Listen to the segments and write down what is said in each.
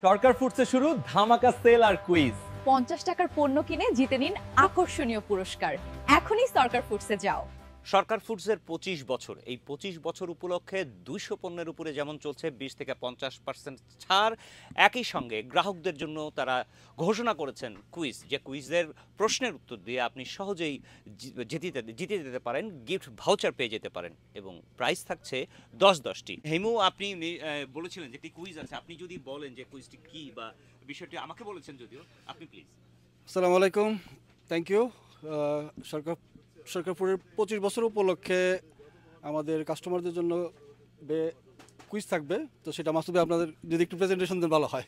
সরকার ফুডসে শুরু ধামাকা সেল আর কুইজ। 50 টাকার পণ্য কিনে জিতে নিন আকর্ষণীয় পুরস্কার। এখনই সরকার ফুডসে যাও। সরকার ফুডসের 25 বছর, এই 25 বছর উপলক্ষে 200 পণ্যের উপরে যেমন চলছে 20 থেকে 50% ছাড়, একই সঙ্গে গ্রাহকদের জন্য তারা ঘোষণা করেছেন কুইজ, যে কুইজের প্রশ্নের উত্তর দিয়ে আপনি সহজেই জিতে যেতে পারেন, গিফট ভাউচার পেয়ে যেতে পারেন এবং প্রাইস থাকছে 10-10টি। হেমু, আপনি বলেছিলেন যে একটি কুইজ আছে, আপনি যদি বলেন যে কুইজটি কি বা বিষয়টি আমাকে বলেছেন যদিও, আপনি প্লিজ। আসসালামু আলাইকুম, থ্যাংক ইউ। সরকারপুরের 25 বছর উপলক্ষে আমাদের কাস্টমারদের জন্য কুইজ থাকবে, তো সেটা মাসুবে আপনাদের যদি একটু প্রেজেন্টেশন দেন ভালো হয়।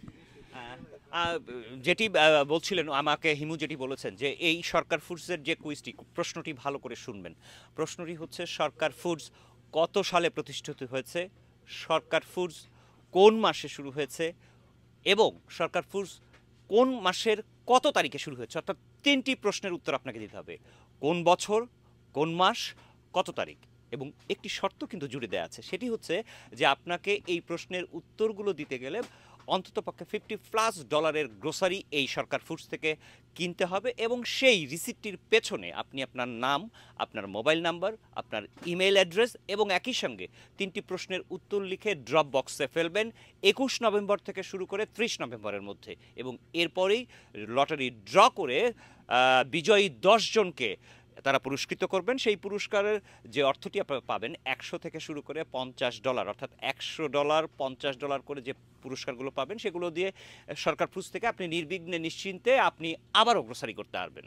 যেটি বলছিলেন আমাকে হিমু, যেটি বলেছেন যে এই সরকার ফুডসের যে কুইজটি, প্রশ্নটি ভালো করে শুনবেন। প্রশ্নটি হচ্ছে, সরকার ফুডস কত সালে প্রতিষ্ঠিত হয়েছে, সরকার ফুডস কোন মাসে শুরু হয়েছে এবং সরকার ফুডস কোন মাসের কত তারিখে শুরু হয়েছে। অর্থাৎ 3টি প্রশ্নের উত্তর আপনাকে দিতে হবে। কোন বছর, কোন মাস, কত তারিখ, এবং একটি শর্ত কিন্তু জুড়ে দেওয়া আছে, সেটি হচ্ছে যে আপনাকে এই প্রশ্নের উত্তরগুলো দিতে গেলে অন্ততপক্ষে $50+ গ্রোসারি এই সরকার ফুডস থেকে কিনতে হবে এবং সেই রিসিপ্টটির পেছনে আপনি আপনার নাম, আপনার মোবাইল নাম্বার, আপনার ইমেল অ্যাড্রেস এবং একই সঙ্গে 3টি প্রশ্নের উত্তর লিখে ড্রপ বক্সে ফেলবেন 21 নভেম্বর থেকে শুরু করে 30 নভেম্বরের মধ্যে, এবং এরপরেই লটারি ড্র করে বিজয়ী 10 জনকে তারা পুরস্কৃত করবেন। সেই পুরস্কারের যে অর্থটি আপনারা পাবেন 100 থেকে শুরু করে $50, অর্থাৎ $100 $50 করে যে পুরস্কারগুলো পাবেন, সেগুলো দিয়ে সরকার ফুডস থেকে আপনি নির্বিঘ্নে নিশ্চিন্তে আপনি আবারও গ্রোসারি করতে পারবেন।